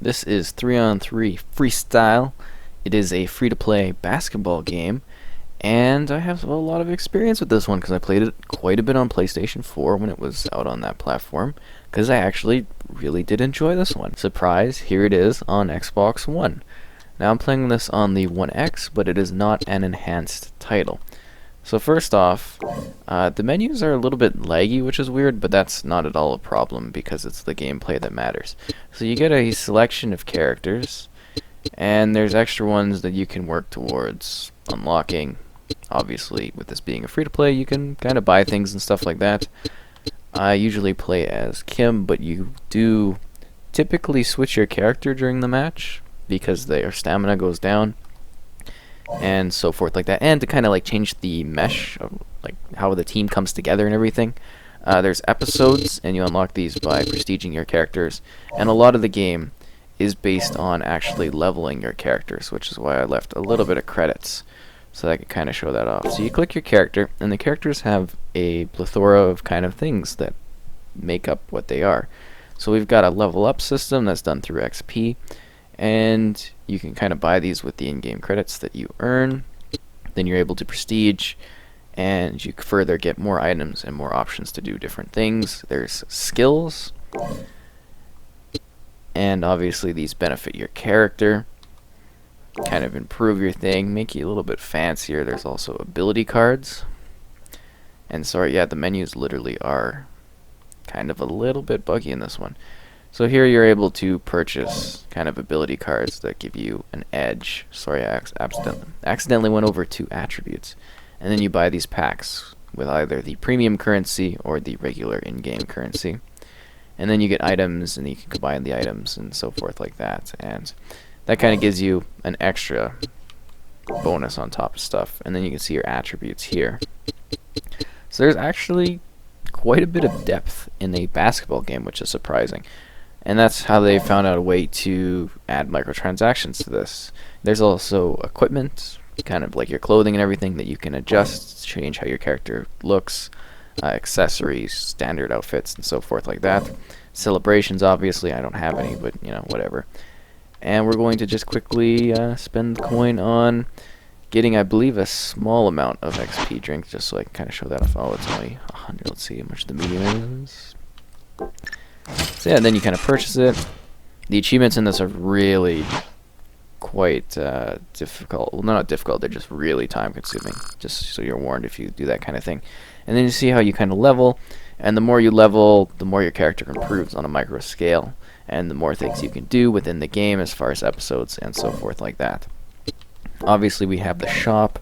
This is 3on3 FreeStyle. It is a free-to-play basketball game, and I have a lot of experience with this one because I played it quite a bit on PlayStation 4 when it was out on that platform, because I actually really did enjoy this one. Surprise, here it is on Xbox One. Now I'm playing this on the One X, but it is not an enhanced title. So first off, the menus are a little bit laggy, which is weird, but that's not at all a problem because it's the gameplay that matters. So you get a selection of characters, and there's extra ones that you can work towards unlocking. Obviously, with this being a free-to-play, you can kind of buy things and stuff like that. I usually play as Kim, but you do typically switch your character during the match because their stamina goes down and so forth like that, and to kind of like change the mesh of like how the team comes together and everything. There's episodes, and you unlock these by prestiging your characters, and a lot of the game is based on actually leveling your characters, which is why I left a little bit of credits so that I could kind of show that off. So you click your character, and the characters have a plethora of kind of things that make up what they are. So we've got a level up system that's done through XP, and you can kind of buy these with the in-game credits that you earn. Then you're able to prestige, and you further get more items and more options to do different things. There's skills, and obviously these benefit your character, kind of improve your thing, make you a little bit fancier. There's also ability cards, and sorry, yeah, the menus literally are kind of a little bit buggy in this one. So here you're able to purchase kind of ability cards that give you an edge. Sorry, I accidentally went over to attributes. And then you buy these packs with either the premium currency or the regular in-game currency. And then you get items, and you can combine the items and so forth like that. And that kind of gives you an extra bonus on top of stuff. And then you can see your attributes here. So there's actually quite a bit of depth in a basketball game, which is surprising. And that's how they found out a way to add microtransactions to this. There's also equipment, kind of like your clothing and everything, that you can adjust, change how your character looks, accessories, standard outfits, and so forth like that. Celebrations, obviously, I don't have any, but, you know, whatever. And we're going to just quickly spend the coin on getting, I believe, a small amount of XP drink, just so I can kind of show that off. Oh, it's only 100. Let's see how much the medium is. So yeah, and then you kind of purchase it. The achievements in this are really quite difficult. Well, not difficult, they're just really time consuming, just so you're warned if you do that kind of thing. And then you see how you kind of level, and the more you level, the more your character improves on a micro scale, and the more things you can do within the game as far as episodes and so forth like that. Obviously we have the shop,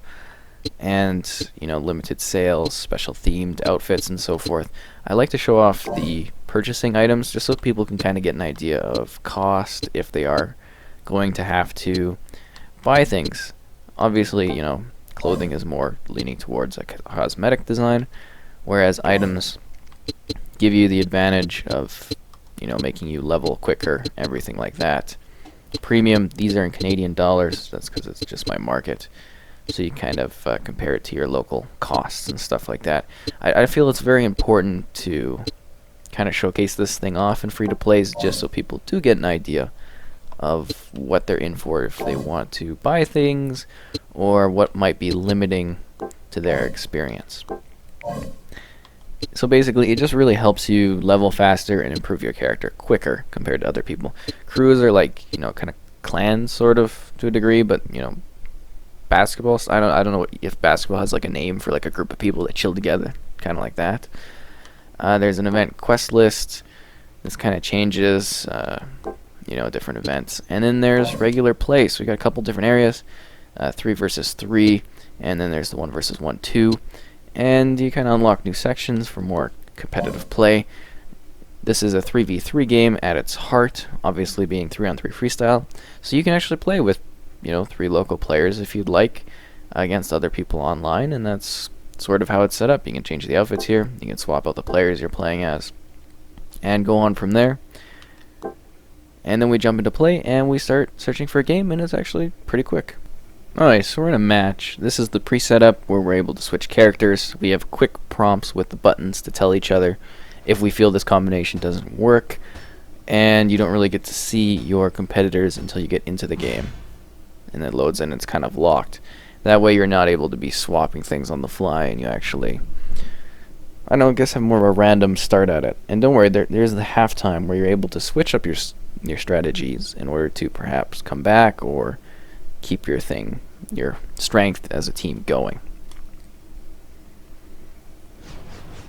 and you know, limited sales, special themed outfits, and so forth. I like to show off the purchasing items just so people can kind of get an idea of cost if they are going to have to buy things. Obviously, you know, clothing is more leaning towards a cosmetic design, whereas items give you the advantage of, you know, making you level quicker, everything like that. Premium, these are in Canadian dollars, that's because it's just my market. So you kind of compare it to your local costs and stuff like that. I feel it's very important to kind of showcase this thing off in free-to-plays just so people do get an idea of what they're in for if they want to buy things or what might be limiting to their experience. So basically, it just really helps you level faster and improve your character quicker compared to other people. Crews are like, you know, kind of clans sort of to a degree, but, you know, basketball, I don't know if basketball has like a name for like a group of people that chill together, kind of like that. There's an event quest list. This kind of changes, you know, different events. And then there's regular play. So we got a couple different areas, 3 versus 3, and then there's the 1 versus 1, 2. And you kind of unlock new sections for more competitive play. This is a 3v3 game at its heart, obviously being 3on3 FreeStyle. So you can actually play with, you know, 3 local players if you'd like against other people online, and that's sort of how it's set up. You can change the outfits here, you can swap out the players you're playing as, and go on from there. And then we jump into play, and we start searching for a game, and it's actually pretty quick. Alright, so we're in a match. This is the pre-setup where we're able to switch characters. We have quick prompts with the buttons to tell each other if we feel this combination doesn't work. and you don't really get to see your competitors until you get into the game, and it loads in. It's kind of locked. That way you're not able to be swapping things on the fly, and you actually, I don't know, I guess have more of a random start at it. And don't worry, there's the halftime where you're able to switch up your strategies in order to perhaps come back or keep your strength as a team going.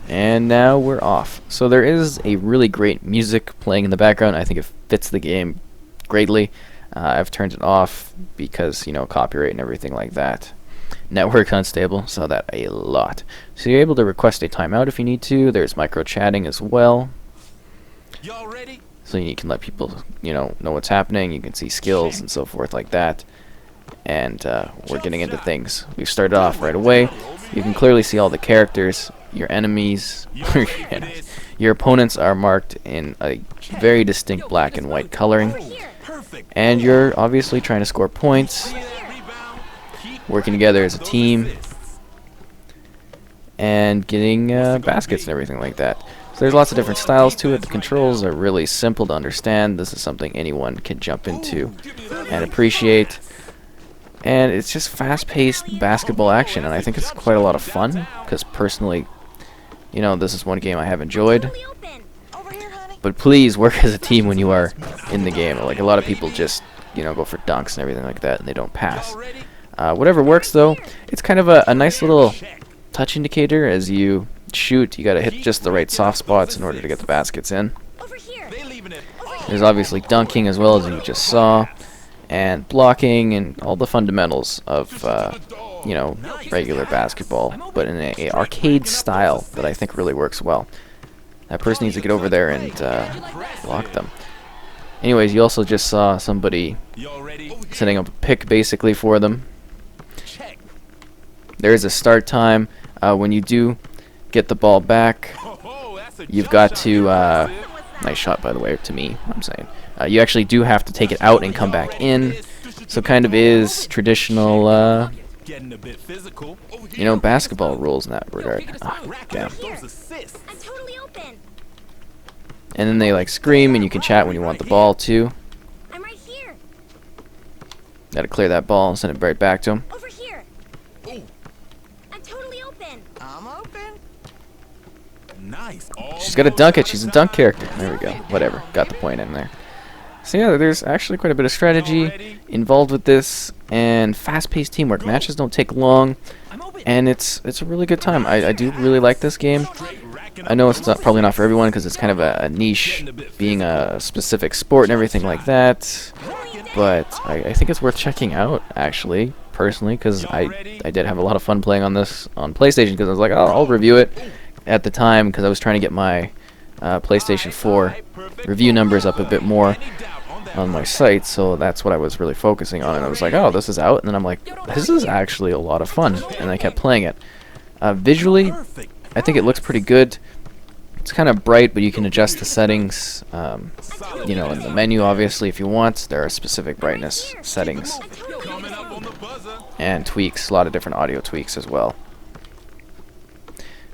And now we're off. So there is a really great music playing in the background. I think it fits the game greatly. I've turned it off because, you know, copyright and everything like that. Network unstable, saw that a lot. So you're able to request a timeout if you need to. There's micro chatting as well. Y'all ready? So you can let people, you know what's happening. You can see skills and so forth like that. And we're getting into things. We've started off right away. You can clearly see all the characters. Your enemies, your opponents are marked in a very distinct black and white coloring. And you're obviously trying to score points, working together as a team, and getting baskets and everything like that. So there's lots of different styles to it. The controls are really simple to understand. This is something anyone can jump into and appreciate. And it's just fast-paced basketball action, and I think it's quite a lot of fun, because personally, you know, this is one game I have enjoyed. But please work as a team when you are in the game. Like, a lot of people just, you know, go for dunks and everything like that, and they don't pass. Whatever works, though, it's kind of a nice little touch indicator. As you shoot, you gotta hit just the right soft spots in order to get the baskets in. There's obviously dunking as well, as you just saw, and blocking and all the fundamentals of you know, regular basketball, but in a arcade style that I think really works well. That person needs to get over there and block them. Anyways, you also just saw somebody setting up a pick basically for them. There is a start time. When you do get the ball back, you've got to nice shot, by the way, to me, I'm saying. You actually do have to take it out and come back in. So kind of is traditional, you know, basketball rules in that regard. Damn. And then they like scream, and you can chat when you want the ball too. Gotta clear that ball and send it right back to him. Nice. She's got to dunk it. She's a dunk character. There we go. Whatever. Got the point in there. So yeah, there's actually quite a bit of strategy involved with this, and fast-paced teamwork. Matches don't take long, and it's a really good time. I do really like this game. I know it's probably not for everyone because it's kind of a niche, being a specific sport and everything like that. But I think it's worth checking out, actually, personally, because I did have a lot of fun playing on this on PlayStation, because I was like, oh, I'll review it at the time, because I was trying to get my PlayStation 4 review numbers up a bit more on my site, so that's what I was really focusing on. And I was like, oh, this is out, and then I'm like, this is actually a lot of fun, and I kept playing it. Visually, I think it looks pretty good. It's kind of bright, but you can adjust the settings, you know, in the menu, obviously, if you want. There are specific brightness settings and tweaks, a lot of different audio tweaks as well.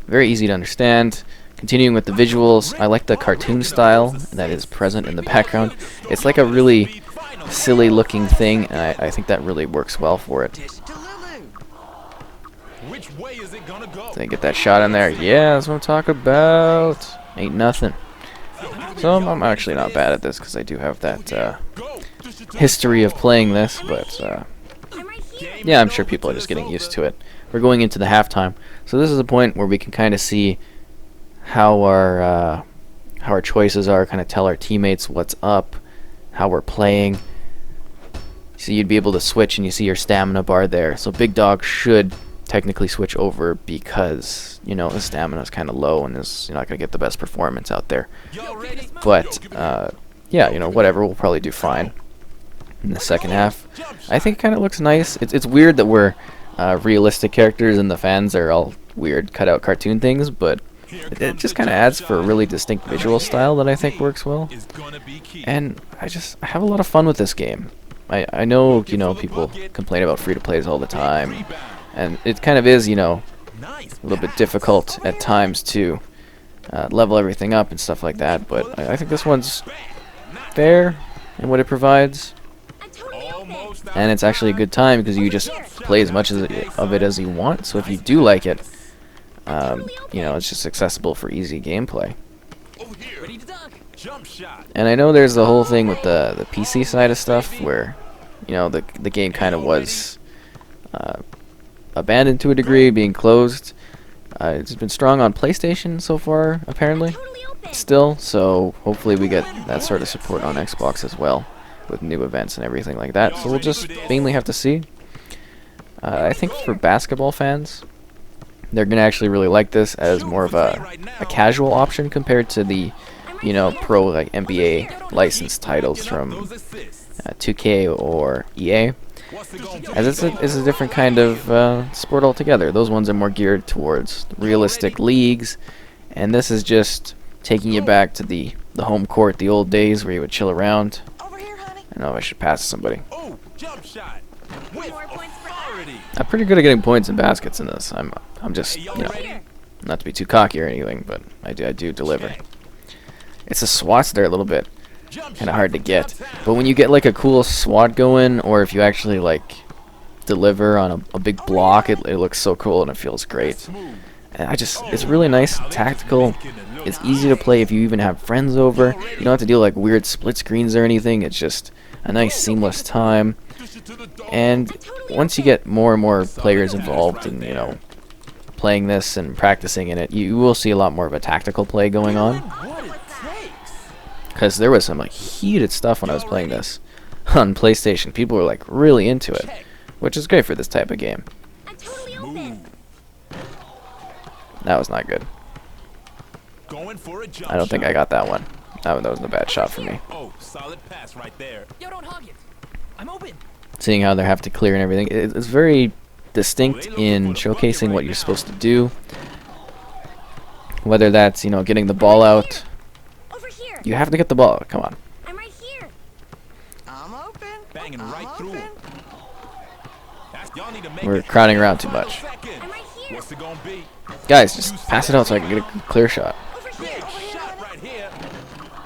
Very easy to understand. Continuing with the visuals, I like the cartoon style that is present in the background. It's like a really silly looking thing, and I think that really works well for it. So get that shot in there. Yeah, that's what I'm talking about. Ain't nothing. So I'm actually not bad at this, because I do have that history of playing this, but yeah, I'm sure people are just getting used to it. We're going into the halftime, so this is a point where we can kind of see how our choices are, kind of tell our teammates what's up, how we're playing. So you'd be able to switch, and you see your stamina bar there. So Big Dog should technically switch over, because, you know, his stamina is kind of low, and you're not going to get the best performance out there. But yeah, you know, whatever, we'll probably do fine in the second half. I think it kind of looks nice. It's weird that we're realistic characters and the fans are all weird cutout cartoon things, but it just kind of adds for a really distinct visual style that I think works well. And I have a lot of fun with this game. I know, you know, people complain about free-to-plays all the time, and it kind of is, you know, a little bit difficult at times to level everything up and stuff like that, but I think this one's fair in what it provides, Almost and it's actually a good time because you just play as much of it as you want. So if you do like it, you know, it's just accessible for easy gameplay. over here. Ready to dunk. Jump shot. And I know there's the whole thing with the PC side of stuff where, you know, the game kind of was abandoned to a degree, being closed. It's been strong on PlayStation so far, apparently, still, so hopefully we get that sort of support on Xbox as well, with new events and everything like that. So we'll just mainly have to see. I think for basketball fans, they're going to actually really like this as more of a casual option compared to the, you know, pro like NBA licensed titles from Those assists. 2K or EA. What's it gonna be? As it's a different kind of sport altogether. Those ones are more geared towards realistic leagues, and this is just taking you back to the home court, the old days where you would chill around. Over here, honey. I know if I should pass to somebody. Oh, jump shot. With authority. I'm pretty good at getting points and baskets in this. I'm just, Hey, you y'all know, ready? not to be too cocky or anything, but I do deliver. It's the SWATs there a little bit. Jump Kind of shot hard to from get, downtown. but when you get like a cool SWAT going, or if you actually like deliver on a big block, it looks so cool and it feels great. Smooth. And it's really nice, tactical. It's easy to play if you even have friends over. You don't have to deal like weird split screens or anything. It's just a nice seamless time. Dish it to the dog. And once you get more and more players involved in, you know, playing this and practicing in it, you will see a lot more of a tactical play going on. What it takes. Because there was some like heated stuff when I was playing this on PlayStation. People were like really into it, which is great for this type of game. Move. That was not good. Going for a jump I don't think I shot. got that one. That wasn't a bad shot for me. Oh, solid pass right there. Yo, don't hog it. I'm open. Seeing how they have to clear and everything, it's very distinct in showcasing what you're supposed to do. Whether that's, you know, getting the ball out. Over here. You have to get the ball. Come on. I'm right here. I'm open. Banging I'm right through open. him. Y'all need to make We're it crowding happen. around too Final much. second. I'm right here. What's it gonna be? Guys, just pass it out so I can get a clear shot. Over Big here. shot right here.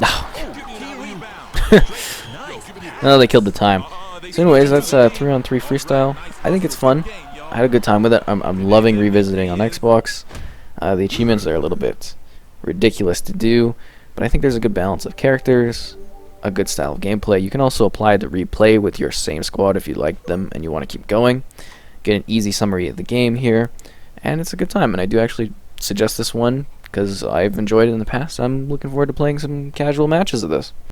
No. Give me an rebound. Nice. No, they killed the time. So anyways, that's 3on3 FreeStyle. I think it's fun. I had a good time with it. I'm loving revisiting on Xbox. The achievements are a little bit ridiculous to do, but I think there's a good balance of characters, a good style of gameplay. You can also apply the replay with your same squad if you like them and you want to keep going. Get an easy summary of the game here, and it's a good time. And I do actually suggest this one because I've enjoyed it in the past. I'm looking forward to playing some casual matches of this.